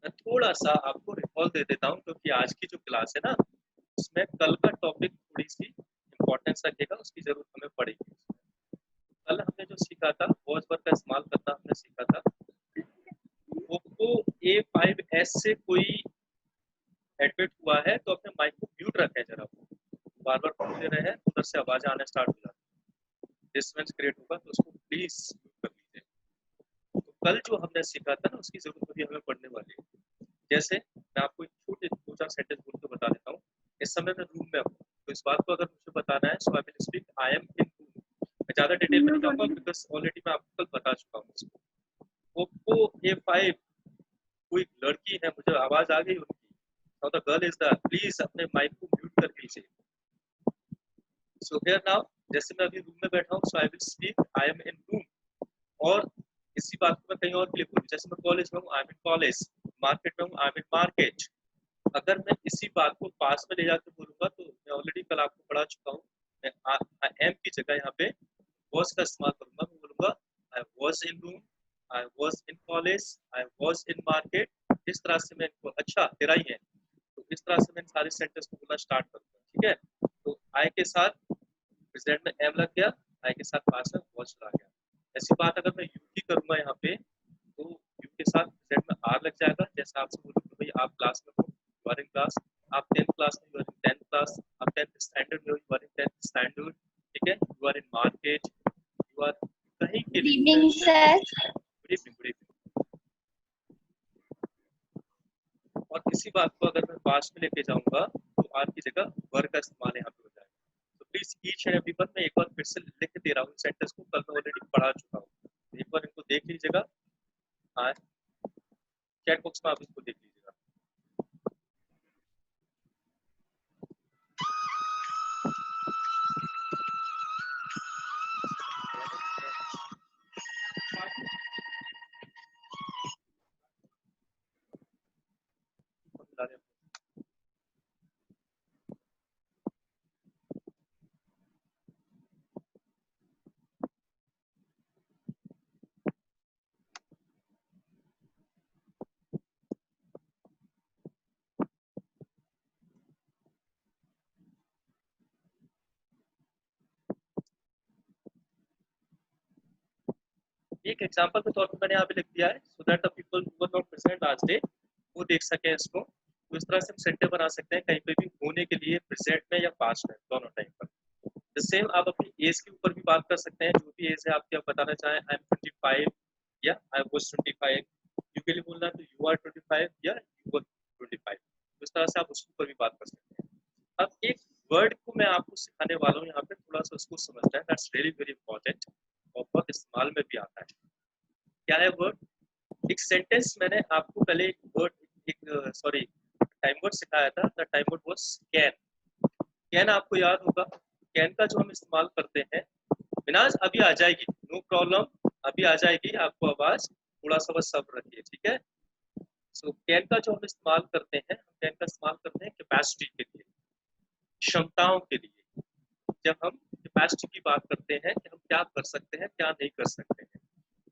मैं थोड़ा सा आपको रिकॉल दे देता हूँ, क्योंकि आज की जो क्लास है ना, उसमें कल का टॉपिक थोड़ी सी इम्पोर्टेंस रखेगा, उसकी जरूरत हमें पड़ेगी। कल हमने जो सीखा था, वॉच वर्ड का इस्तेमाल करना हमने सीखा था। ओप्पो A5s से कोई एडमिट हुआ है तो अपने माइक को म्यूट रखें जरा, बार बार फोन ले रहे हैं, उधर से आवाज आना स्टार्ट हो जाती है, डिस्टर्बेंस क्रिएट होगा, तो उसको प्लीज म्यूट कर लीजिए। तो कल जो हमने सीखा था ना, उसकी जरूरत अभी हमें पड़ने वाली है। जैसे मैं आपको एक छोटे 2-4 सेंटेंस बोल के बता देता हूँ। इस समय मैं रूम में हूँ, तो इस बात को अगर मुझे बताना है, so I will speak I am in room. मैं ज्यादा डिटेल में नहीं जाऊंगा, बिकॉज ऑलरेडी मैं आपको कल बता चुका हूँ इसको। ओप्पो A5, कोई लड़की है, मुझे आवाज आ गई उनकी, the girl is the, please अपने माइक को म्यूट कर लीजिए। सो हियर नाउ, जैसे मैं अभी रूम में बैठा हूँ, so I will speak I am in room. और इसी बात को मैं कहीं और के लिए बोलूँ, जैसे मैं कॉलेज में हूँ, आई एम इन कॉलेज, मार्केट में हूँ, आई एम इन मार्केट। अगर मैं इसी बात को पास में ले जाकर बोलूंगा, तो मैं ऑलरेडी कल आपको पढ़ा चुका हूँ, मैं आई एम की जगह यहाँ पे वॉज का इस्तेमाल करूंगा। मैं बोलूंगा I was in room, I was in college, I was in market. इस तरह से मैं इनको, अच्छा तेरा ही है, तो इस तरह से मैं सारे सेंटेंस को बोलना स्टार्ट करूंगा, ठीक है। तो आई के साथ प्रेजेंट में एम लग गया, आई के साथ पास में वॉच लग गया। ऐसी बात अगर मैं यू की करूंगा यहाँ पे, तो यू के साथ प्रेजेंट में आर लग जाएगा। जैसे आपसे बोलूँ कि भाई आप क्लास में हो, यू आर इन क्लास, आप 10th क्लास में, you are in 10th class, आप 10th स्टैंडर्ड में हो, you are in 10th standard, ठीक है। You are in market, you are कहीं के लिए। Evening sir. Good evening, good evening. और इसी बात को अगर मैं पास में लेके जाऊंगा, तो आर की जगह वर का इस्तेमाल यहाँ पे हो जाएगा। तो please each and every one, मैं एक बार फिर से लिख दे रहा हूँ सेंटेंस को, कल मैं ऑलरेडी पढ़ा चुका हूँ, एक बार इनको देख लीजिएगा। हाँ, चैट बॉक्स में आप इसको देख लीजिएगा। एक एग्जांपल के तौर पर मैंने यहाँ पे लिख दिया है, so that the people who were not present last day, वो देख सके इसको। तो इस तरह से हम सेंटेंस बना सकते हैं, कहीं पे भी होने के लिए, प्रेजेंट में या पास्ट में, दोनों टाइम पर। द सेम आप अपनी एज के ऊपर भी बात कर सकते हैं, जो भी एज है आपकी, आप बताना चाहें आई एम 25 या आई वाज 25, यू के लिए बोलना है तो यू आर 25 या यू वर 25। तो इस तरह से आप उसके ऊपर भी बात कर सकते हैं। अब एक वर्ड को मैं आपको सिखाने वाला हूँ यहाँ पे, थोड़ा सा उसको समझना है, दैट्स रियली वेरी इंपॉर्टेंट, और बहुत इस्तेमाल में भी आता है। क्या है वर्ड? एक सेंटेंस मैंने आपको पहले वर्ड, एक सॉरी टाइम वर्ड सिखाया था, the time word was can. Can आपको याद होगा, कैन का जो हम इस्तेमाल करते हैं, मिनाज अभी आ जाएगी, नो प्रॉब्लम, अभी आ जाएगी आपको आवाज, थोड़ा सा बस सब्र रखिए, ठीक है। सो कैन का जो हम इस्तेमाल करते हैं, हम कैन का इस्तेमाल करते हैं कैपेसिटी के लिए, क्षमताओं के लिए। जब हम कैपेसिटी की बात करते हैं कि हम क्या कर सकते हैं, क्या नहीं कर सकते हैं।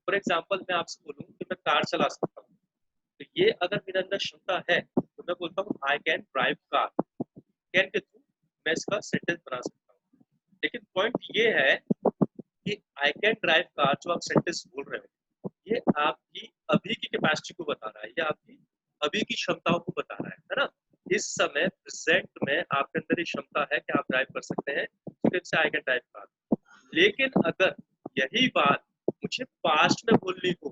फॉर एग्जाम्पल मैं आपसे बोलूँ कि मैं कार चला सकता हूँ, तो ये अगर मेरे अंदर क्षमता है, तो मैं बोलता हूँ I can drive car. Can के थ्रू मैं इसका सेंटेंस बना सकता हूँ। लेकिन पॉइंट ये है कि आई कैन ड्राइव कार जो आप सेंटेंस बोल रहे हो, ये आपकी अभी की कैपेसिटी को बता रहा है, ये आपकी अभी की क्षमताओं को बता रहा है ना। इस समय प्रेजेंट में आपके अंदर ये क्षमता है कि आप ड्राइव कर सकते हैं, तो आई कैन ड्राइव कार। लेकिन अगर यही बात मुझे पास्ट में बोलनी हो,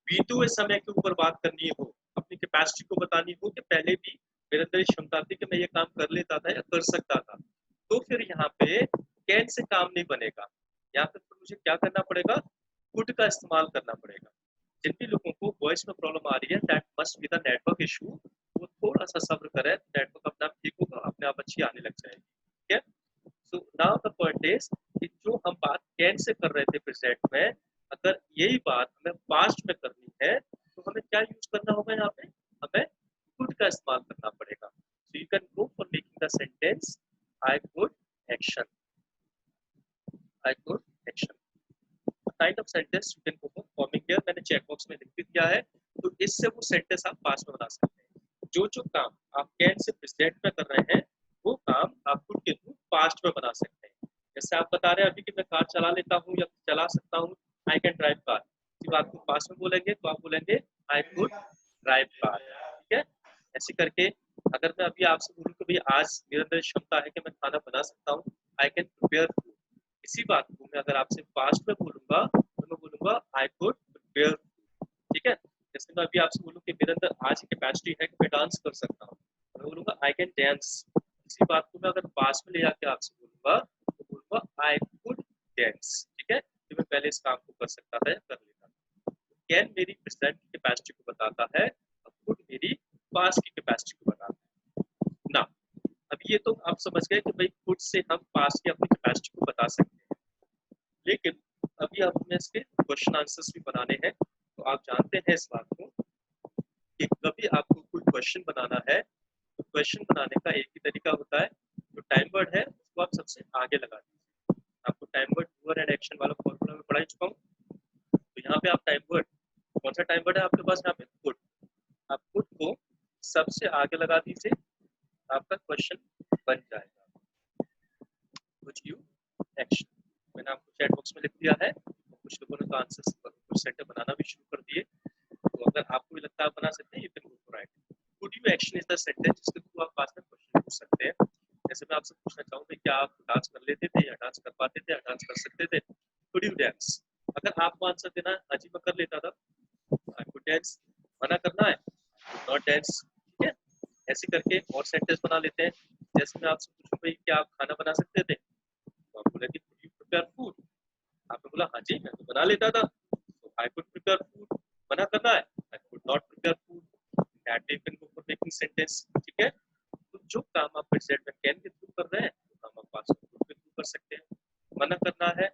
बीते हुए समय के ऊपर बात करनी हो, अपनी कैपेसिटी को बतानी हो कि पहले भी मेरे अंदर क्षमता थी कि मैं ये काम कर लेता था या कर सकता था, तो फिर यहाँ पे कैन से काम नहीं बनेगा। यहाँ पे फिर मुझे क्या करना पड़ेगा, कुड का इस्तेमाल करना पड़ेगा। जिन भी लोगों को वॉइस में प्रॉब्लम आ रही है, that must be the network issue, वो थोड़ा सा सब्र करें, नेटवर्क अपने आप ठीक होगा, अपने आप अच्छी आने लग जाएगी, ठीक है। So now the point is कि जो हम बात कैन से कर रहे थे प्रेजेंट में, अगर यही बात हमें पास्ट में करनी है, तो हमें क्या यूज करना होगा, यहाँ पे हमें कुड का इस्तेमाल करना पड़ेगा। So you can go for making the sentence I could action, I could action. Kind of sentence you can go for forming here, मैंने चेक बॉक्स में लिख भी दिया है। तो इस जिससे वो सेंटेंस आप पास्ट में बना सकते हैं। जो जो काम आप कैन से प्रेजेंट में कर रहे हैं वो काम आप कुड के थ्रू पास्ट में बना सकते हैं। जैसे आप बता रहे हैं अभी कि मैं कार चला लेता हूँ या चला सकता हूँ, आई कैन ड्राइव कार। इसी बात को पास्ट में बोलेंगे तो आप बोलेंगे आई कुड ड्राइव कार। ठीक है, ऐसे करके अगर मैं अभी आपसे बोलूँ कि भाई आज मेरे अंदर क्षमता है कि मैं खाना बना सकता हूँ, आई कैन प्रिपेयर फूड, इसी बात को मैं अगर आपसे पास्ट में बोलूंगा तो मैं बोलूंगा आई कुड प्रिपेयर। ठीक है, जैसे मैं अभी आपसे बोलूँ कि मेरे अंदर आज कैपेसिटी है कि मैं डांस कर सकता हूँ, मैं बोलूंगा आई कैन डांस। इसी बात को मैं अगर पास्ट में ले जाके आपसे बोलूंगा तो बोलूंगा आई कुड डांस। ठीक है, कि मैं पहले इस काम को कर सकता था या कर लेता था। कैन मेरी प्रेजेंट की कैपेसिटी को बताता है, कुड मेरी पास्ट की कैपेसिटी को बताता है ना। अब ये तो आप समझ गए कि भाई कुड से हम पास्ट की अपनी कैपेसिटी को बता सकते हैं, लेकिन अभी हमें इसके क्वेश्चन आंसर्स भी बनाने हैं। तो आप जानते हैं इस बात को कि कभी आपको कोई क्वेश्चन बनाना है तो क्वेश्चन बनाने का एक ही तरीका होता है, जो टाइम वर्ड है उसको आप सबसे आगे लगा दीजिए। आपको time word doer and action वाला फॉर्मूला में पढ़ा ही चुका हूँ। तो यहाँ पे आप टाइम वर्ड, कौन सा टाइम वर्ड है आपके पास यहाँ पे, कुड। आप कुड को सबसे आगे लगा दीजिए, आपका क्वेश्चन बन जाएगा। कुछ यू एक्शन मैंने आपको चैट बॉक्स में लिख दिया है, कुछ लोगों ने तो आंसर कुछ सेंटेंस बनाना भी शुरू कर दिए। तो अगर आपको भी लगता है आप बना सकते हैं, you can go for right. Could you action is the sentence जिसके थ्रू आप पास में क्वेश्चन पूछ सकते हैं। जैसे मैं आपसे पूछना चाहूँ कि क्या आप डांस कर लेते थे या डांस कर पाते थे या डांस कर सकते थे, कुड यू डांस। अगर आपको आंसर देना है अजी मैं कर लेता था, आई कुड डांस। मना करना है नॉट डांस। ठीक है, ऐसे करके और सेंटेंस बना लेते हैं। जैसे मैं आपसे पूछूं भाई क्या आप खाना बना सकते थे, तो आप बोलेंगे कुड यू प्रिपेयर फूड। आपने बोला हाँ जी मैं तो बना लेता था, तो आई कुड प्रिपेयर फूड। मना करना है I could not prepare food. That way can go for making sentence. ठीक है, तो जो काम आप प्रेजेंट में कैन के थ्रू कर रहे हैं वो काम आप पास्ट में कुड के थ्रू कर सकते हैं। मना करना है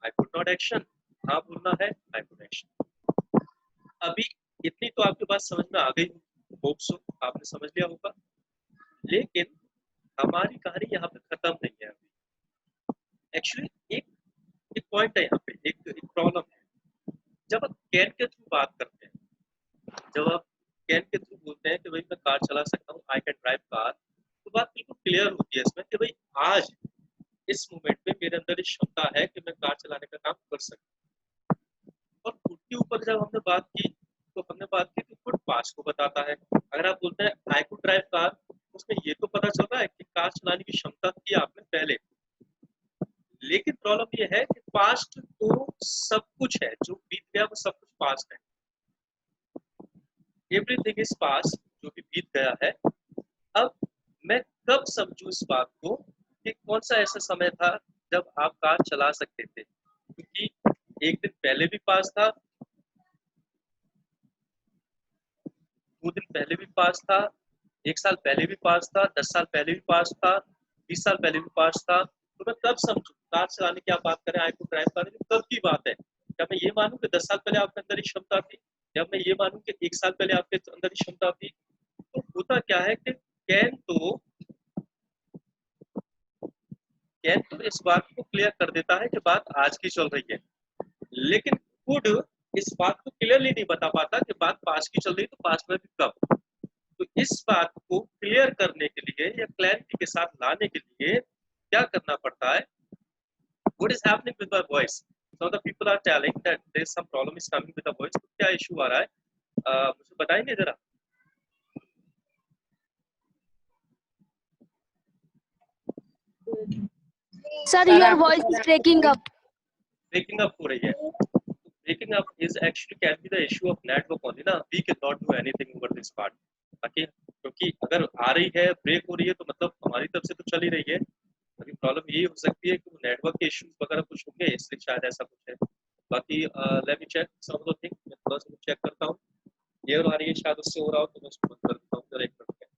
आई कुड नॉट एक्शन, हाँ बोलना है आई कुड एक्शन। अभी इतनी तो आपके पास समझ में आ गई, होप सो आपने समझ लिया होगा। लेकिन हमारी कहानी यहाँ पे खत्म नहीं है अभी। एक्चुअली एक एक पॉइंट है यहाँ पे, एक प्रॉब्लम है। जब आप कैन के थ्रू बात करते हैं, जब आप कैन के थ्रू बोलते हैं कि भाई मैं कार चला सकता हूँ, आई कैन ड्राइव कार, तो बात बिल्कुल क्लियर होती है इसमें कि भाई आज इस मोमेंट में मेरे अंदर इस क्षमता है कि मैं कार चलाने का काम कर सकता हूँ। और खुद के ऊपर जब हमने बात की तो हमने बात की कि खुद पास्ट को बताता है। अगर आप बोलते हैं आई कुड ड्राइव कार, उसमें ये तो पता चल रहा है कि कार चलाने की क्षमता थी आपने पहले। लेकिन प्रॉब्लम ये है कि पास्ट तो सब कुछ है, जो बीत गया वो सब कुछ पास्ट है। एवरीथिंग इज पास्ट, जो भी बीत गया है। अब मैं कब समझूं इस बात को कि कौन सा ऐसा समय था जब आप कार चला सकते थे, क्योंकि एक दिन पहले भी पास था, 2 दिन पहले भी पास था, 1 साल पहले भी पास था, 10 साल पहले भी पास था, 20 साल पहले भी पास था। तो मैं कब समझू कार चलाने की आप बात करें, आई को ड्राइव करें, कब की बात है। क्या मैं ये मानूं कि 10 साल पहले आपके अंदर ही क्षमता थी, या मैं ये मानूं कि 1 साल पहले आपके अंदर ही क्षमता थी। तो होता क्या है कि कैन तो इस बात को क्लियर कर देता है कि बात आज की चल रही है, लेकिन कुड इस बात को क्लियरली नहीं बता पाता कि बात पास्ट की चल रही है, तो पास्ट में भी कब। तो इस बात को क्लियर करने के लिए या क्लैरिटी के साथ लाने के लिए क्या करना पड़ता है, what is happening with my voice, so the people are telling that there is some problem is coming with the voice, तो क्या इशू आ रहा है, मुझे बताएंगे जरा। Sir, your voice is breaking up. Breaking up हो रही है, breaking up is actually can be the issue of network only ना, we can not do anything over this part. बाकी क्योंकि अगर आ रही है ब्रेक हो रही है तो मतलब हमारी तरफ से तो चल ही रही है। बाकी प्रॉब्लम यही हो सकती है कि नेटवर्क के इश्यूज वगैरह कुछ होंगे, इसलिए शायद ऐसा कुछ है। बाकी let me check some of the thing, मैं थोड़ा सा चेक करता हूँ, क्लियर आ रही है शायद उससे हो रहा हो, तो मैं उसको बंद कर देता हूँ जरा एक मिनट में।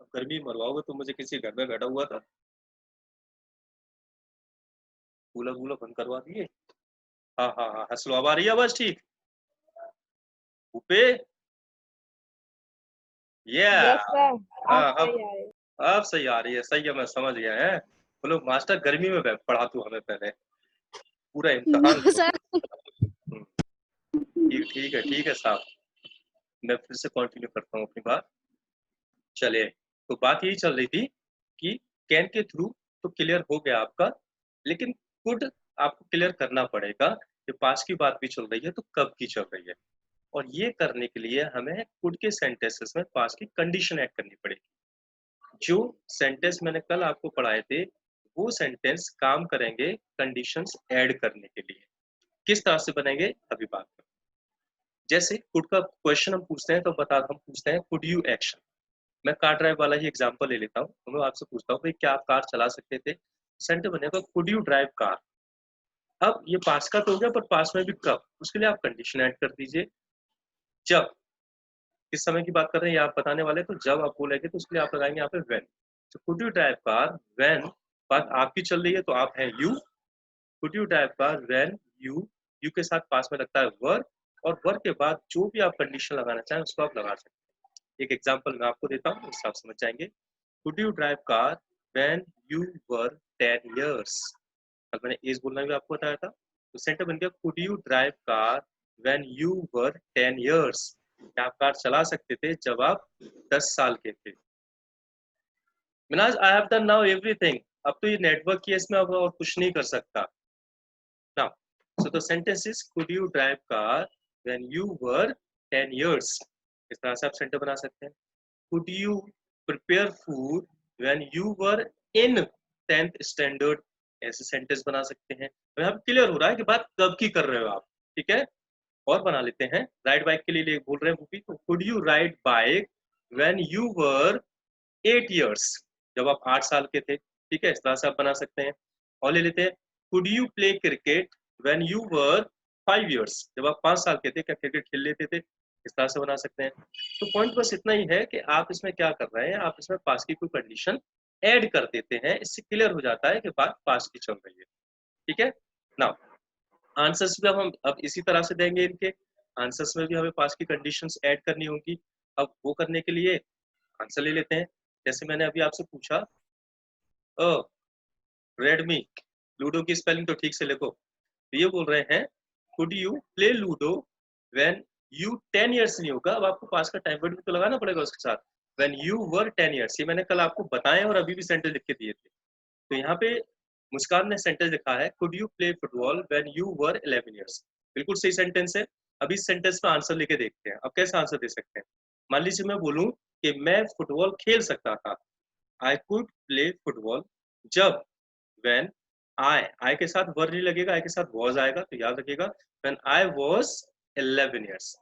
अब गर्मी मरवाओगे तो मुझे किसी घर में बैठा हुआ था, कूलर वूलर बंद करवा दिए। हाँ हाँ हाँ, हंस लो, अब आ रही है आवाज ठीक। भूपे यस सर, हाँ, आप सही आ रहे हो। अब सही आ रही है, सही है, मैं समझ गया है। बोलो मास्टर गर्मी में पढ़ा तू हमें पहले पूरा इम्तिहान No, sir. ठीक है साहब। मैं फिर से कंटिन्यू करता हूँ अपनी बात। चलिए, तो बात यही चल रही थी कि कैन के थ्रू तो क्लियर हो गया आपका, लेकिन कुड आपको क्लियर करना पड़ेगा कि पास की बात भी चल रही है तो कब की चल रही है, और ये करने के लिए हमें कुड के सेंटेंसेस में पास की कंडीशन ऐड करनी पड़ेगी। जो सेंटेंस मैंने कल आपको पढ़ाए थे वो सेंटेंस काम करेंगे कंडीशंस ऐड करने के लिए। किस तरह से बनेंगे अभी बात करें। जैसे कुड का क्वेश्चन हम पूछते हैं तो हम पूछते हैं कुड यू एक्शन। मैं कार ड्राइव वाला ही एग्जांपल ले लेता हूँ, तो मैं आपसे पूछता हूँ भाई क्या आप कार चला सकते थे। सेंटेंस बनेगा कुड यू ड्राइव कार। अब ये पास का तो हो गया, पर पास में भी कब, उसके लिए आप कंडीशन ऐड कर दीजिए। जब, किस समय की बात कर रहे हैं ये आप बताने वाले, तो जब आप बोलेंगे तो उसके लिए आप लगाएंगे यहाँ पे व्हेन। तो could you drive car when, बात आपकी चल रही है तो आप हैं you. Could you drive car when you के साथ पास में लगता है वर, और वर के बाद जो भी आप कंडीशन लगाना चाहें उसको आप लगा सकते हैं। एक एग्जांपल मैं आपको देता हूँ, उससे आप समझ जाएंगे। Could you drive car when you were 10 years। कल मैंने एज बोलना भी आपको बताया था, तो सेंटेंस बन गया could you drive car when you were 10 years। क्या आप कार चला सकते थे जब आप 10 साल के थे। Minaj I have done now everything. अब तो ये नेटवर्क की है, इसमें अब और कुछ नहीं कर सकता। Now so the sentence is could you drive car when you were 10 years। इस तरह से आप सेंटेंस बना सकते हैं। Could you prepare food when you were in 10th standard. ऐसे सेंटेंस बना सकते हैं। तो यहाँ पे क्लियर हो रहा है कि बात कब की कर रहे हो आप, ठीक है। और बना लेते हैं, राइड बाइक के लिए बोल रहे हैं भूपी, तो could you ride bike when you were 8 years। जब आप 8 साल के थे, ठीक है, इस तरह से आप बना सकते हैं। और ले लेते हैं could you play cricket when you were 5 years। जब आप 5 साल के थे क्या क्रिकेट खेल लेते थे, इस तरह से बना सकते हैं। तो पॉइंट बस इतना ही है कि आप इसमें क्या कर रहे हैं, आप इसमें पास की कोई कंडीशन ऐड कर देते हैं, इससे क्लियर हो जाता है कि बात पास की चल रही है, ठीक है। नाउ आंसर्स भी हम अब इसी तरह से देंगे, इनके आंसर्स में भी हमें पास की कंडीशंस ऐड करनी होंगी। अब वो करने के लिए आंसर ले लेते हैं। जैसे मैंने अभी आपसे पूछा रेडमी, लूडो की स्पेलिंग तो ठीक से लिखो। तो ये बोल रहे हैं could you play ludo when you 10 years नहीं होगा, अब आपको पास का टाइम वर्ड भी तो लगाना पड़ेगा उसके साथ। व्हेन यू वर 10 years, ये मैंने कल आपको बताए और अभी भी सेंटेंस लिख के दिए थे। तो यहाँ पे मुस्कान ने सेंटेंस लिखा है could you play football when you were 11 years। बिल्कुल सही सेंटेंस है। अभी इस सेंटेंस में आंसर लेके देखते हैं अब कैसे आंसर दे सकते हैं। मान लीजिए मैं बोलूं कि मैं फुटबॉल खेल सकता था, आई कुड प्ले फुटबॉल, जब व्हेन आई के साथ वर नहीं लगेगा, आई के साथ वॉज आएगा, तो याद रखिएगा व्हेन आई वॉज 11 years।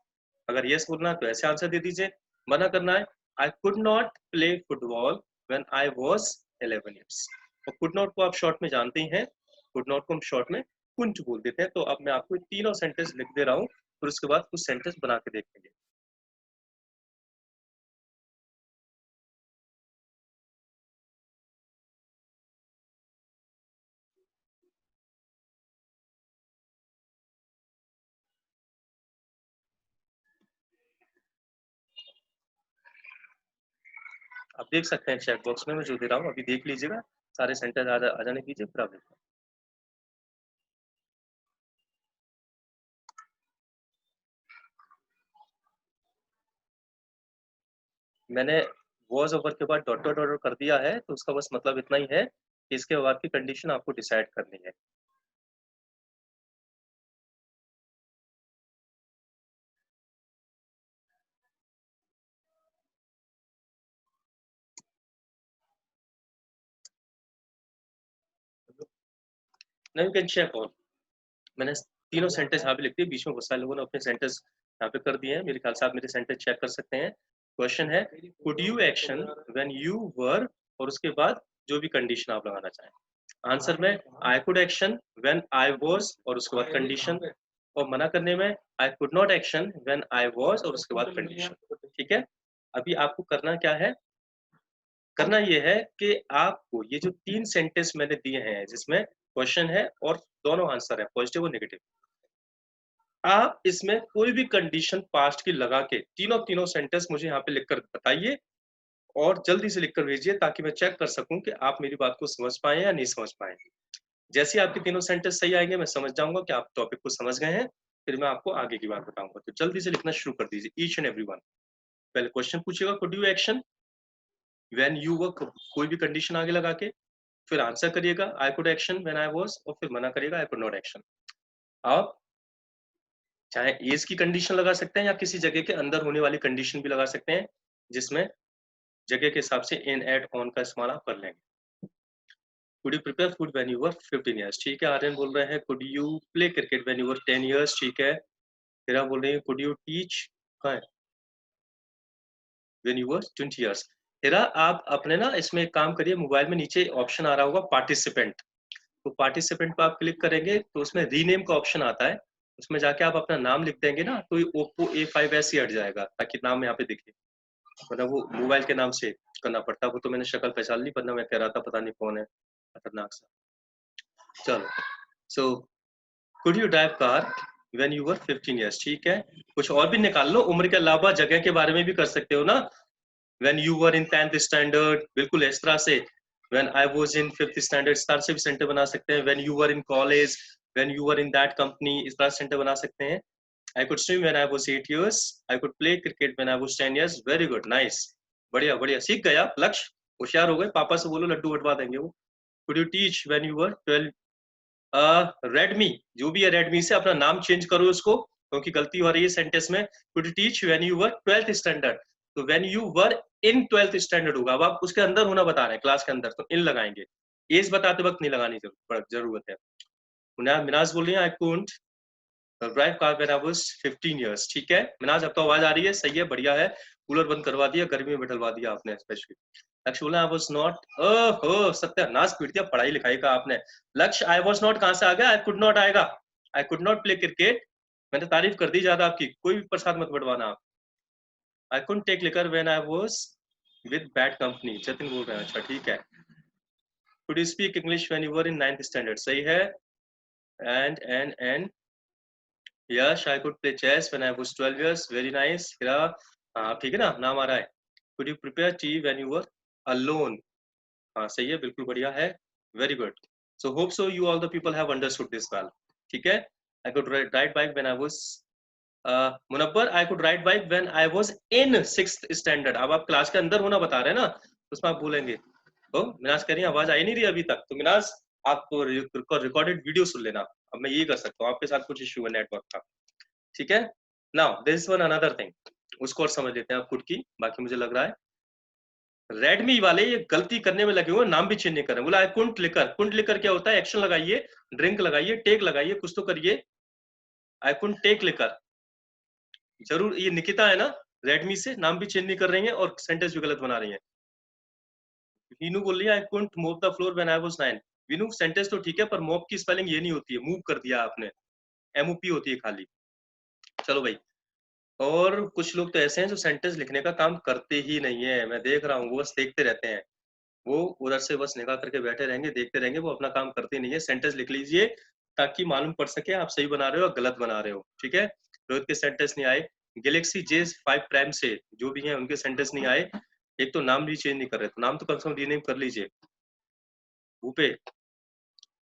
अगर यस बोलना है तो ऐसे आंसर दे दीजिए, मना करना है I could not play football when I was 11 years। और कुड नॉट को आप शॉर्ट में जानते ही हैं, कुड नॉट को हम शॉर्ट में कुंट बोल देते हैं। तो अब मैं आपको तीनों सेंटेंस लिख दे रहा हूँ, फिर उसके बाद कुछ सेंटेंस बना के देखेंगे। आप देख सकते हैं चैट बॉक्स में मैं जो दे रहा हूँ, अभी देख लीजिएगा, सारे सेंटेंस आ जाने दीजिए, फिर आप देखो। मैंने वॉज ओवर के बाद डॉट डॉट डॉट कर दिया है, तो उसका बस मतलब इतना ही है कि इसके बाद की कंडीशन आपको डिसाइड करनी है। Now you can check on, मैंने तीनों सेंटेंस यहाँ पे लिख दिए, बीच में बहुत सारे लोगों ने अपने सेंटेंस यहाँ पे कर दिए हैं, मेरे ख्याल से आप मेरे सेंटेंस चेक कर सकते हैं। क्वेश्चन है could you action when you वर, और उसके बाद जो भी कंडीशन आप लगाना चाहें। आंसर में I could action when I was, और उसके बाद कंडीशन। और मना करने में आई could not action when I was, और उसके बाद कंडीशन, ठीक है। अभी आपको करना क्या है, करना ये है कि आपको ये जो 3 सेंटेंस मैंने दिए हैं जिसमें क्वेश्चन है और दोनों आंसर है, पॉजिटिव और नेगेटिव, आप इसमें कोई भी कंडीशन पास्ट की लगा के तीनों सेंटेंस मुझे यहाँ पे लिखकर बताइए और जल्दी से लिखकर भेजिए ताकि मैं चेक कर सकूं कि आप मेरी बात को समझ पाए या नहीं समझ पाए। जैसे ही आपके तीनों सेंटेंस सही आएंगे मैं समझ जाऊंगा कि आप टॉपिक को समझ गए हैं, फिर मैं आपको आगे की बात बताऊंगा। तो जल्दी से लिखना शुरू कर दीजिए ईच एंड एवरीवन। पहले क्वेश्चन पूछिएगा could you action, when you वर, कोई भी कंडीशन आगे लगा के, फिर आंसर करिएगा I could action when I was, और फिर मना करिएगा आई कुड नॉट एक्शन। आप चाहे एज की कंडीशन लगा सकते हैं या किसी जगह के अंदर होने वाली कंडीशन भी लगा सकते हैं, जिसमें जगह के हिसाब से इन, एट, ऑन का इस्तेमाल आप कर लेंगे। Could you prepare food when you were 15 years, ठीक है। आर्यन बोल रहे हैं could you play cricket when you were 10 years, ठीक है। फिर आप बोल रहे हैं कुड यू टीच, कहाँ है, when you were 20 years. Hera आप अपने ना इसमें एक काम करिए, मोबाइल में नीचे ऑप्शन आ रहा होगा पार्टिसिपेंट, तो पार्टिसिपेंट पे आप क्लिक करेंगे तो उसमें रीनेम का ऑप्शन आता है, उसमें जाके आप अपना नाम लिख देंगे ना तो ये ओप्पो A5s ही हट जाएगा ताकि नाम यहाँ पे दिखे, वरना वो मोबाइल के नाम से करना पड़ता है। वो तो मैंने शक्ल पहचान ली, वरना मैं कह रहा था पता नहीं कौन है खतरनाक सा। चलो, so could you drive car when you were 15 years, ठीक है। कुछ और भी निकाल लो, उम्र के अलावा जगह के बारे में भी कर सकते हो ना। When you were in 10th standard, बिल्कुल इस तरह से। When I was in 5th standard, इस तरह से भी सेंटर बना सकते हैं। When you were in college, when you were in that company, इस तरह से सेंटर बना सकते हैं। I could swim when I was 8 years, I could play cricket when I was 10 years. Very good, nice, बढ़िया बढ़िया, सीख गए आप। लक्ष्य होशियार हो गए, पापा से बोलो लड्डू बंटवा देंगे वो। Could you teach when you were 12, Redmi, जो भी है रेडमी से अपना नाम चेंज करो उसको, क्योंकि गलती हो रही है सेंटेंस में। Could you teach when you were 12th standard, तो when you were in 12th standard होगा। अब आप उसके अंदर होना बता रहे हैं क्लास के अंदर, तो इन लगाएंगे, एज बताते वक्त नहीं लगानी जरूरत है। मिनाज बोल रही है I couldn't drive car when I was 15 years, ठीक है। मिनाज अब तो आवाज आ रही है, सही है, बढ़िया है। कूलर बंद करवा दिया, गर्मी में बैठलवा दिया आपने स्पेशली। लक्ष्य बोला आई वाज नॉट, ओहो सत्यानाश पीट दिया पढ़ाई लिखाई का आपने। लक्ष्य आई वाज नॉट कहां से आ गया, आई कुड नॉट आएगा। I could not play cricket, मैंने तारीफ कर दी ज्यादा आपकी, कोई भी प्रसाद मत बढ़वाना आप। I couldn't take liquor when I was with bad company, Jatin बोल रहे हैं, अच्छा ठीक है। Could you speak English when you were in 9th standard, सही है। And Yash I could play chess when I was 12 years, very nice. Hira, हाँ ठीक है ना, नाम आ रहा है। Could you prepare tea when you were alone, हाँ सही है, बिल्कुल बढ़िया है, very good. So hope so you all the people have understood this well, ठीक है। I could ride bike when I was, Munawwar I could ride bike when I was in 6th standard. अब आप क्लास के अंदर होना बता रहे हैं ना, उसमें आप बोलेंगे। तो मिनाज कह रही है आवाज आई नहीं रही अभी तक, तो मिनाज आपको रिकॉर्डेड वीडियो सुन लेना। अब मैं ये कर सकता हूँ, आपके साथ कुछ इश्यू है नेटवर्क का, ठीक है। Now this one another thing, उसको और समझ लेते हैं आप खुद की, बाकी मुझे लग रहा है रेडमी वाले ये गलती करने में लगे हुए, नाम भी चेंज नहीं कर रहे। बोला कुंट लिकर, कुंट लिकर क्या होता है, एक्शन लगाइए, ड्रिंक लगाइए, टेक लगाइए, कुछ तो करिए। आई कुंट टेक लिकर, जरूर ये निकिता है ना, रेडमी से नाम भी चेंज नहीं कर रही है और सेंटेंस भी गलत बना रही है। वीनू बोल रही है I couldn't move the floor when I was 9। Vinu sentence तो ठीक है पर मॉप की स्पेलिंग ये नहीं होती है, मूव कर दिया आपने, MOP होती है खाली। चलो भाई, और कुछ लोग तो ऐसे हैं जो सेंटेंस लिखने का काम करते ही नहीं है, मैं देख रहा हूँ, वो बस देखते रहते हैं। वो उधर से बस निगाह करके बैठे रहेंगे, देखते रहेंगे, वो अपना काम करते नहीं है। सेंटेंस लिख लीजिए ताकि मालूम पड़ सके आप सही बना रहे हो या गलत बना रहे हो, ठीक है। रोहित के सेंटेंस नहीं आए, गैलेक्सी J5 प्राइम से जो भी हैं उनके सेंटेंस नहीं आए। एक तो नाम भी चेंज नहीं कर रहे, तो नाम तो कम से कम रीनेम कर लीजिए। भूपे,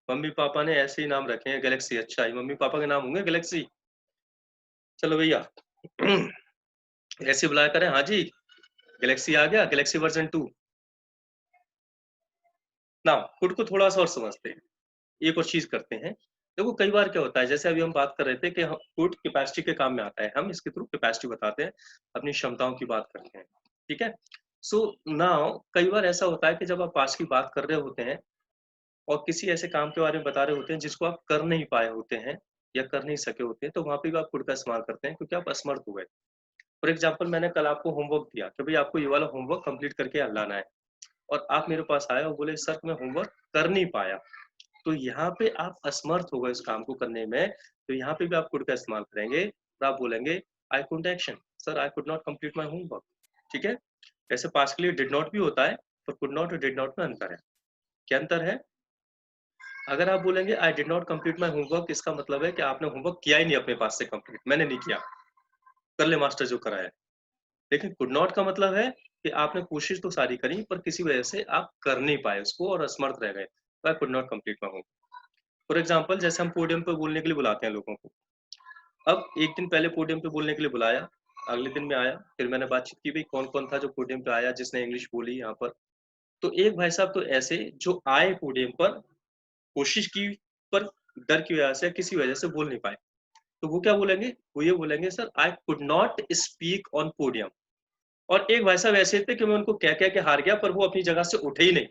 मम्मी पापा ने ऐसे ही नाम रखे हैं गैलेक्सी, अच्छा ही मम्मी पापा के नाम होंगे गैलेक्सी। चलो भैया ऐसे बुलाया करें, हाँ जी गैलेक्सी आ गया, गैलेक्सी वर्जन 2। ना खुद को थोड़ा सा और समझते हैं, एक और चीज करते हैं। देखो कई बार क्या होता है, जैसे अभी हम बात कर रहे थे कि फूड कैपेसिटी के काम में आता है, हम इसके थ्रू कैपेसिटी बताते हैं, अपनी क्षमताओं की बात करते हैं, ठीक है। सो नाउ कई बार ऐसा होता है कि जब आप पास की बात कर रहे होते हैं और किसी ऐसे काम के बारे में बता रहे होते हैं जिसको आप कर नहीं पाए होते हैं या कर नहीं सके होते हैं, तो वहां पे भी आप फूड का इस्तेमाल करते हैं क्योंकि आप असमर्थ हो गए। फॉर एग्जाम्पल मैंने कल आपको होमवर्क दिया कि भाई आपको ये वाला होमवर्क कंप्लीट करके लाना है, और आप मेरे पास आए और बोले सर मैं होमवर्क कर नहीं पाया, तो यहाँ पे आप असमर्थ हो गए इस काम को करने में, तो यहाँ पे भी आप कुड का इस्तेमाल करेंगे और आप बोलेंगे I couldn't action, sir I could not complete my homework, ठीक है। वैसे पास के लिए डिड नॉट भी होता है, पर कुड नॉट और डिड नॉट में अंतर है। क्या अंतर है? अगर आप बोलेंगे आई did not complete my homework, इसका मतलब है कि आपने होमवर्क किया ही नहीं अपने पास से कंप्लीट, मैंने नहीं किया, कर ले मास्टर जो कराया। लेकिन कुड नॉट का मतलब है कि आपने कोशिश तो सारी करी पर किसी वजह से आप कर नहीं पाए उसको और असमर्थ रह गए, तो आई could not complete my homework. For example जैसे हम पोडियम पे बोलने के लिए बुलाते हैं लोगों को, अब एक दिन पहले पोडियम पे बोलने के लिए बुलाया, अगले दिन मैं आया, फिर मैंने बातचीत की भाई कौन-कौन था जो पोडियम पे आया जिसने इंग्लिश बोली यहाँ पर। तो एक भाई साहब तो ऐसे जो आए पोडियम पर, कोशिश की पर डर की वजह से किसी वजह से बोल नहीं पाए। तो वो क्या बोलेंगे? वो ये बोलेंगे sir I could not speak on podium. और एक भाई साहब ऐसे थे कि मैं उनको कह-कह के हार गया पर वो अपनी जगह से उठे ही नहीं।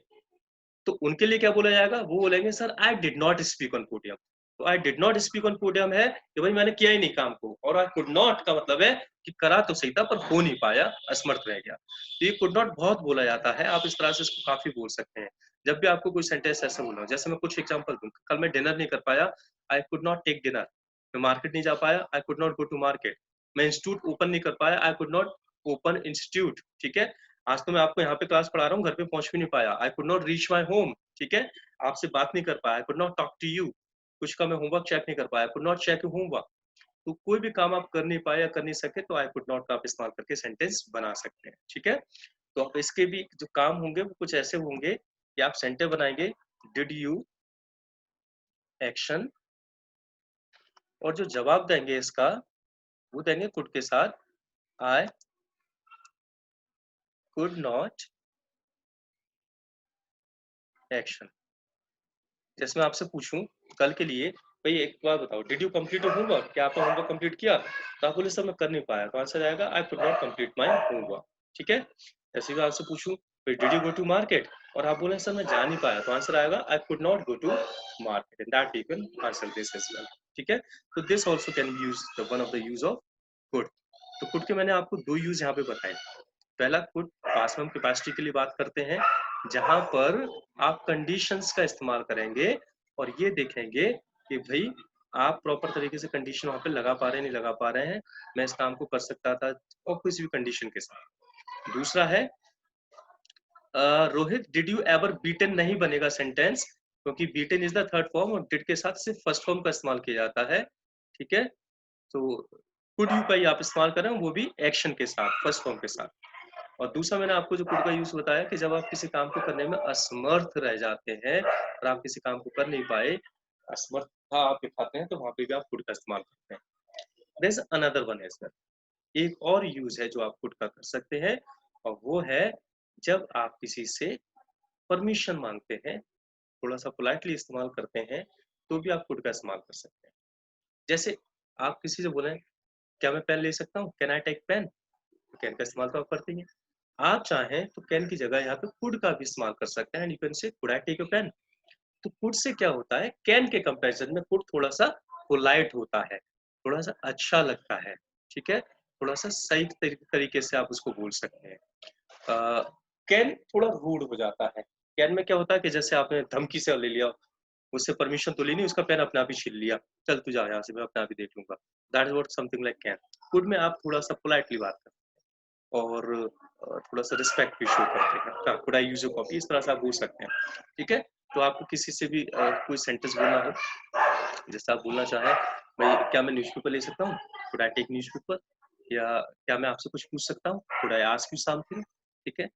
तो उनके लिए क्या बोला जाएगा? वो बोलेंगे sir I did not speak on podium. तो I did not speak on podium है कि भाई मैंने किया ही नहीं काम को, और आई कुड नॉट का मतलब है कि करा तो सही था पर हो नहीं पाया, असमर्थ रह गया। तो ये कुड नॉट बहुत बोला जाता है, आप इस तरह से इसको काफ़ी बोल सकते हैं। जब भी आपको कोई सेंटेंस ऐसा बोलना हो, जैसे मैं कुछ एग्ज़ाम्पल दूँ, कल मैं डिनर नहीं कर पाया, I could not take dinner. मैं मार्केट नहीं जा पाया, I could not go to market. मैं इंस्टीट्यूट ओपन नहीं कर पाया, I could not open institute, ठीक है? आज तो मैं आपको यहाँ पे क्लास पढ़ा रहा हूँ, घर पे पहुँच भी नहीं पाया, I could not reach my home, ठीक है? आपसे बात नहीं कर पाया, I could not talk to you. कुछ का मैं होमवर्क चेक नहीं कर पाया, I could not check your homework. तो कोई भी काम आप कर नहीं पाए या कर नहीं सके तो आई कुड नॉट का आप इस्तेमाल करके सेंटेंस बना सकते हैं, ठीक है? तो आप इसके भी जो काम होंगे वो कुछ ऐसे होंगे कि आप सेंटेंस बनाएँगे, डिड यू, एक्शन, और जो जवाब देंगे इसका वो देंगे कुड के साथ, आई कुड नॉट, एक्शन। जैसे मैं आपसे पूछूं कल के लिए, भाई एक बात बताओ, did you complete your homework? क्या आपने होमवर्क कंप्लीट किया? तो आप बोले सर मैं कर नहीं पाया, तो आंसर आएगा I could not complete my homework, ठीक है? ऐसे भी आपसे पूछूं फिर did you go to market, और आप बोले सर मैं जा नहीं पाया, तो आंसर आएगा I could not go to market, and that you can answer this as well, ठीक है? तो this also can be used, the one of the use of could. तो कुड के मैंने आपको दो यूज यहाँ पे बताए। पहला कुड पास्ट में हम कैपेसिटी के लिए बात करते हैं, जहां पर आप कंडीशंस का इस्तेमाल करेंगे और ये देखेंगे कि भाई आप प्रॉपर तरीके से कंडीशन वहां पे लगा पा रहे हैं नहीं लगा पा रहे हैं, मैं इस काम को कर सकता था और किसी भी कंडीशन के साथ। दूसरा है Rohit did you ever beaten, नहीं बनेगा सेंटेंस, क्योंकि beaten is the third form और डिड के साथ सिर्फ फर्स्ट फॉर्म का इस्तेमाल किया जाता है, ठीक है? तो कुड यू का ही आप इस्तेमाल करें, वो भी एक्शन के साथ, फर्स्ट फॉर्म के साथ। और दूसरा मैंने आपको जो कुड का यूज बताया कि जब आप किसी काम को करने में असमर्थ रह जाते हैं और आप किसी काम को कर नहीं पाए, असमर्थता आप दिखाते हैं, तो वहां पे भी आप कुड का इस्तेमाल करते हैं। There is another one as well, एक और यूज है जो आप कुड का कर सकते हैं, और वो है जब आप किसी से परमिशन मांगते हैं, थोड़ा सा पोलाइटली इस्तेमाल करते हैं, तो भी आप कुड का इस्तेमाल कर सकते हैं। जैसे आप किसी से बोले क्या मैं पेन ले सकता हूँ, can I take pen? Can का इस्तेमाल तो आप करते ही हैं। आप चाहें तो कैन की जगह यहाँ पे कुड का भी इस्तेमाल कर सकते हैं, and you can say could I take your pen? तो कुड से क्या होता है, कैन के कंपैरिजन में कुड थोड़ा सा पोलाइट होता है, थोड़ा सा अच्छा लगता है, ठीक है? थोड़ा सा सही तरीके से आप उसको बोल सकते हैं। कैन थोड़ा रूड हो जाता है। कैन में क्या होता है कि जैसे आपने धमकी से ले लिया, उससे परमिशन तो ली नहीं, उसका पेन अपने आप ही छीन लिया, चल तू जा यहाँ से, मैं अपने आप ही देख लूंगा। That is what something like can. Could में आप थोड़ा सा पोलाइटली बात करते हैं और थोड़ा सा रिस्पेक्ट भी शो करते हैं। हाँ, could I use your coffee, इस तरह से आप पूछ सकते हैं, ठीक है? तो आपको किसी से भी कोई सेंटेंस बोलना हो, जैसे आप बोलना चाहें भाई क्या मैं न्यूज़पेपर ले सकता हूँ? Could I take newspaper? या क्या मैं आपसे कुछ पूछ सकता हूँ? Could I ask you something? ठीक है?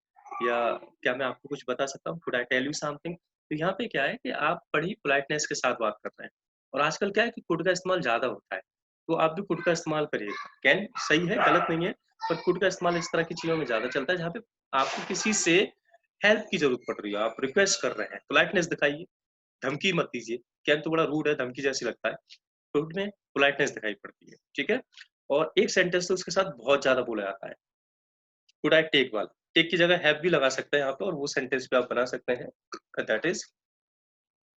या क्या मैं आपको कुछ बता सकता हूँ? Could I tell you something? तो यहाँ पे क्या है कि आप बड़ी पोलाइटनेस के साथ बात कर रहे हैं, और आजकल क्या है कि कुड का इस्तेमाल ज़्यादा होता है, तो आप भी कुड का इस्तेमाल करिएगा। कैन सही है, गलत नहीं है, पर कुड का इस्तेमाल इस तरह की चीज़ों में ज़्यादा चलता है जहाँ पे आपको किसी से हेल्प की ज़रूरत पड़ रही है, आप रिक्वेस्ट कर रहे हैं, पोलाइटनेस दिखाइए, धमकी मत दीजिए। कैन तो बड़ा रूड है, धमकी जैसी लगता है। कुड में पोलाइटनेस दिखाई पड़ती है, ठीक है? और एक सेंटेंस तो उसके साथ बहुत ज़्यादा बोला जाता है, कुड आई टेक वाला। टेक की जगह हैव भी लगा सकते हैं यहाँ पे और वो सेंटेंस भी आप बना सकते हैं। That is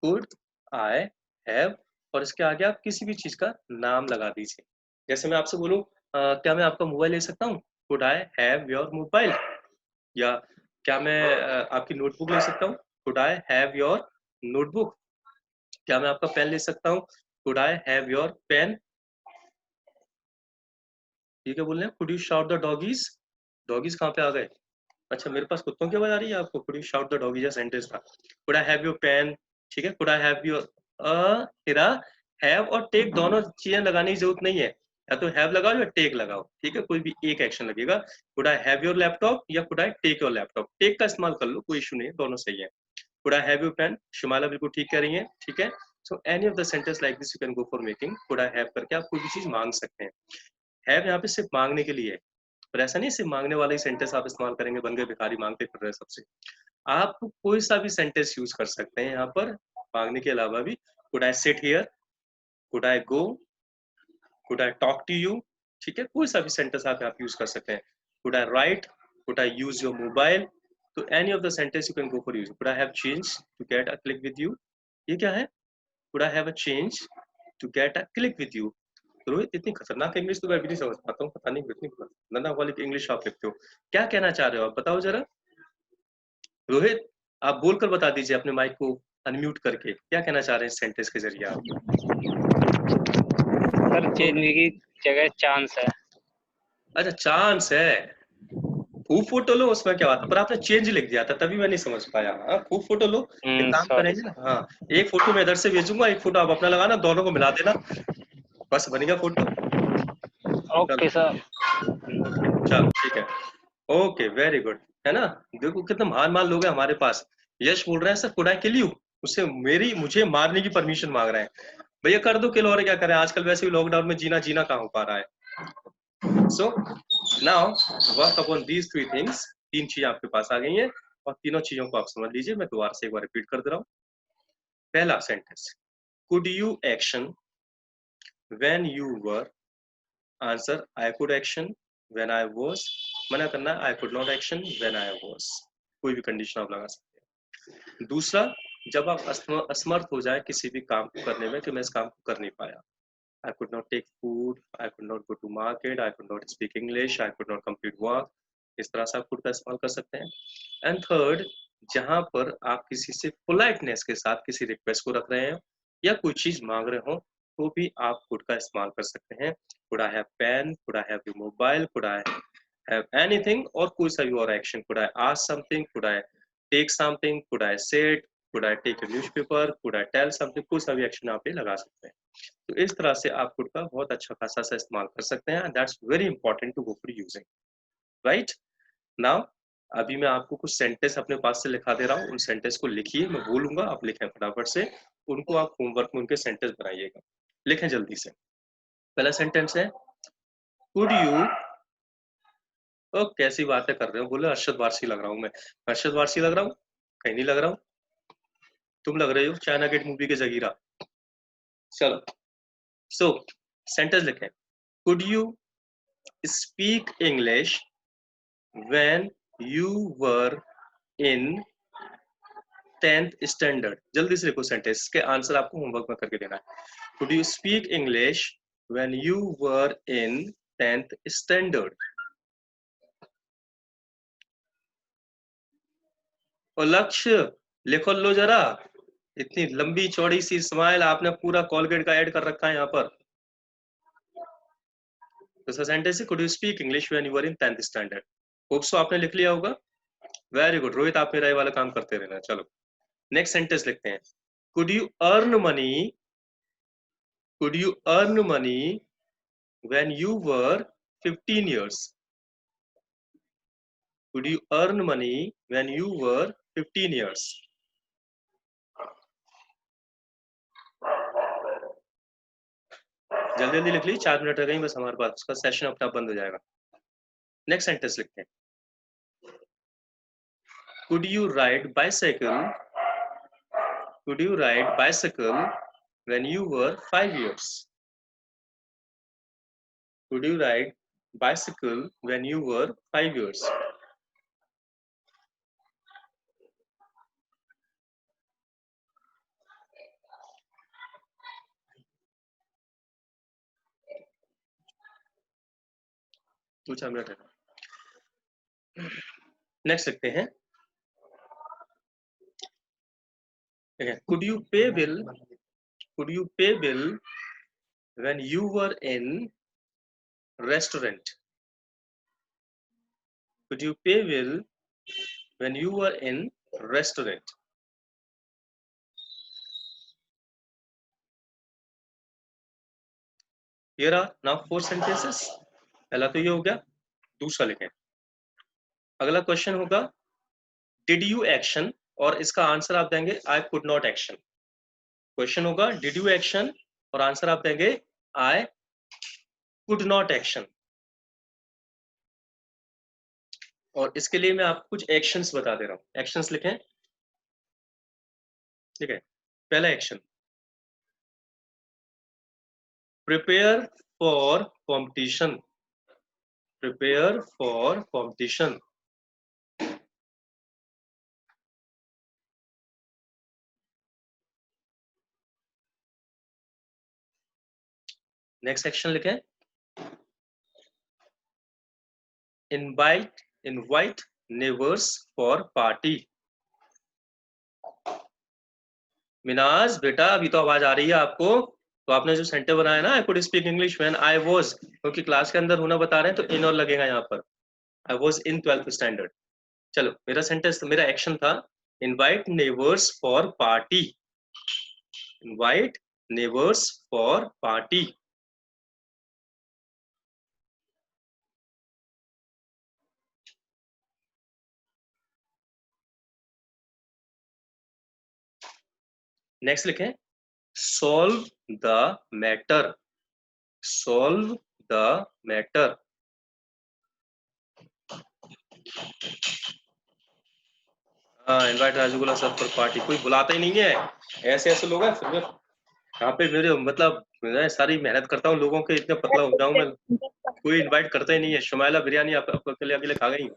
could I have, और इसके आगे आप किसी भी चीज़ का नाम लगा दीजिए। जैसे मैं आपसे बोलूँ क्या मैं आपका मोबाइल ले सकता हूँ? Could I have your mobile? या क्या मैं आपकी नोटबुक ले सकता हूँ? Could I have your notebook? क्या मैं आपका पेन ले सकता हूँ? Could I have your pen? ये क्या बोल रहे हैं? Could you shout the doggies? Doggies कहाँ पे आ गए? अच्छा, मेरे पास कुत्तों की आवाज़ आ रही है आपको? Could you shout the doggies या सेंटेंस था। Could I have your pen? ठीक है, could I have your Hira, have और take दोनों चीजें लगाने की जरूरत नहीं है, या तो have लगाओ या take लगाओ, ठीक है, कोई भी एक एक्शन लगेगा। could I have your laptop या could I take your laptop, take का इस्तेमाल कर लो, कोई इशू नहीं है, दोनों सही है। could I have your pen, शिमाला बिल्कुल ठीक कह रही है, ठीक है। so any of the sentence like this you can go for making could I have करके आप कोई भी चीज मांग सकते हैं। have यहाँ पे सिर्फ मांगने के लिए है, पर ऐसा नहीं सिर्फ मांगने वाला ही सेंटेंस आप इस्तेमाल करेंगे, बन गए भिखारी मांगते फिर रहे सबसे। आप कोई सा भी सेंटेंस यूज कर सकते हैं यहाँ पर मांगने के अलावा भी। could I sit here, could I go, could I talk to you, ठीक है, कोई सा भी सेंटेंस आप यहाँ पे यूज कर सकते हैं। could I write, could I use your mobile, तो any of the sentence you can go for use। could I have change to get a click with you, ये क्या है, could I have a change to get a click with you। Rohit इतनी खतरनाक English तो मैं भी नहीं समझ पाता हूँ, पता नहीं कितनी खतरनाक वाली इंग्लिश आप लिखते हो, क्या कहना चाह रहे हो आप बताओ जरा। रोहित आप बोलकर बता दीजिए अपने माइक को अनम्यूट करके, क्या कहना चाह रहे हैं इस सेंटेंस के जरिए आप। सर चेंज की जगह चांस है। अच्छा चांस है, खूब फोटो लो उसमें क्या बात है, पर आपने चेंज लिख दिया था तभी मैं नहीं समझ पाया। हाँ खूब फोटो लो, एक काम सॉरी करेंगे ना, हाँ एक फोटो मैं इधर से भेजूंगा, एक फोटो आप अपना लगाना, दोनों को मिला देना, बस बनेगा फोटो। Okay sir. चलो ठीक है, ओके वेरी गुड, है ना। देखो कितने महान महान लोग हैं हमारे पास। यश बोल रहे हैं sir could I kill you, उससे मुझे मारने की परमिशन मांग रहे हैं। भैया कर दो किल, और क्या करें, आजकल वैसे भी लॉकडाउन में जीना जीना कहाँ हो पा रहा है। So now work upon these three things, तीन चीजें आपके पास आ गई हैं और तीनों चीजों को आप समझ लीजिए। मैं दोबारा से एक बार रिपीट कर दे रहा हूँ। पहला sentence, could you action when you were, answer I could action when I was, मना करना आई could not action when I was, कोई भी कंडीशन आप लगा सकते हैं। दूसरा, जब आप असमर्थ हो जाए किसी भी काम को करने में कि मैं इस काम को कर नहीं पाया, I could not take food, I could not go to market, I could not speak English, I could not complete work, इस तरह से आप could का इस्तेमाल कर सकते हैं। एंड थर्ड, जहां पर आप किसी से पोलाइटनेस के साथ किसी रिक्वेस्ट को रख रहे हैं या कोई चीज मांग रहे हो तो भी आप could का इस्तेमाल कर सकते हैं। could I have pen, could I have your mobile, could I have anything, और कोई सा भी और action, could I ask something, could I take something, could I say it, could I take a newspaper, could I tell something, कोई सा भी action आप ये लगा सकते हैं। तो इस तरह से आप कुड का बहुत अच्छा खासा सा इस्तेमाल कर सकते हैं। That's very important to go for using, right. Now अभी मैं आपको कुछ सेंटेंस अपने पास से लिखा दे रहा हूँ, उन सेंटेंस को लिखिए, मैं बोलूंगा आप लिखें फटाफट से, उनको आप होमवर्क में उनके सेंटेंस बनाइएगा, लिखें जल्दी से। पहला सेंटेंस है कुड यू, ओ कैसी बातें कर रहे हो, बोले अरशद वारसी लग रहा हूँ मैं, अरशद वारसी लग रहा हूँ, कहीं नहीं लग रहा हूँ, तुम लग रहे हो चाइना गेट मूवी के जगीरा। चलो सो सेंटेंस लिखें, could you speak English when you were in 10th standard, जल्दी से लिखो सेंटेंस के आंसर आपको होमवर्क में करके देना है। Could you speak English when you were in 10th standard? और लक्ष्य लिखो लो जरा, इतनी लंबी चौड़ी सी स्माइल आपने पूरा कॉलगेट का ऐड कर रखा है यहाँ पर। तो सेंटेंस है could you speak English when you were in 10th standard. Hope so आपने लिख लिया होगा, वेरी गुड रोहित, आप मेरा ये वाला काम करते रहना। चलो नेक्स्ट सेंटेंस लिखते हैं, could you earn money, could you earn money when you were 15 years? Could you earn money when you were 15 years? जल्दी जल्दी लिख लीजिए, 4 मिनट रह गई बस हमारे पास, उसका सेशन अपना बंद हो जाएगा। नेक्स्ट सेंटेंस लिखते हैं, could you ride bicycle, could you ride bicycle when you were 5 years? Could you ride bicycle when you were 5 years? दो 4 मिनट है। नेक्स्ट लिखते हैं, could you pay bill, could you pay bill when you were in restaurant? Could you pay bill when you were in restaurant? Here are now 4 sentences. पहला तो ये हो गया, दूसरा लिखें। अगला क्वेश्चन होगा डिड यू एक्शन, और इसका आंसर आप देंगे आई कुड नॉट एक्शन। क्वेश्चन होगा डिड यू एक्शन और आंसर आप देंगे आई कुड नॉट एक्शन। और इसके लिए मैं आपको कुछ एक्शंस बता दे रहा हूं। एक्शंस लिखें, ठीक है। पहला action, prepare for competition. Prepare for competition. Next action लिखें, invite neighbours for party. Minaz बेटा, अभी तो आवाज आ रही है आपको? तो आपने जो सेंटेंस बनाया ना, I could speak English when I was, क्योंकि क्लास के अंदर होना बता रहे हैं तो इन और लगेगा यहाँ पर। I was in 12th standard. चलो, मेरा सेंटेंस, मेरा एक्शन था invite neighbours for party. Invite neighbours for party. Next लिखें, solve the matter. Solve the matter. हाँ, invite Rajugula sir for party. कोई बुलाता ही नहीं है, ऐसे ऐसे लोग हैं। फिर यहाँ पे मेरे मतलब मैं सारी मेहनत करता हूँ लोगों के, इतना पतला हो जाऊं मैं, कोई इनवाइट करता ही नहीं है। शुमाइला बिरयानी आपको अकेले खा गई।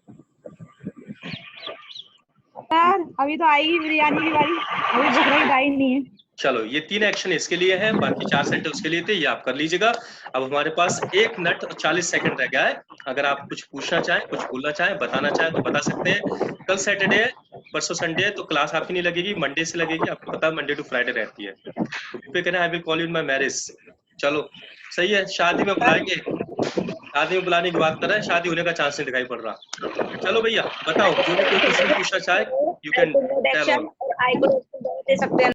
सर अभी तो आएगी बिरयानी की बारी, अभी भूख रही आई नहीं है। चलो, ये 3 एक्शन इसके लिए है, बाकी 4 सेंटेंस उसके लिए थे, ये आप कर लीजिएगा। अब हमारे पास 1 मिनट और 40 सेकंड रह गया है। अगर आप कुछ पूछना चाहें, कुछ बोलना चाहें, बताना चाहें तो बता सकते हैं। कल सैटरडे है, परसों संडे है, तो क्लास आपकी नहीं लगेगी, मंडे से लगेगी। आपको पता है मंडे टू फ्राइडे रहती है। तो पे कहना I will call you in my marriage. चलो सही है, शादी में बुलाएंगे। शादी में बुलाने की बात कर रहे हैं, शादी होने का चांस नहीं दिखाई पड़ रहा। चलो भैया बताओ, जो भी कोई क्वेश्चन पूछना चाहे you can tell on. I could दे सकते हैं।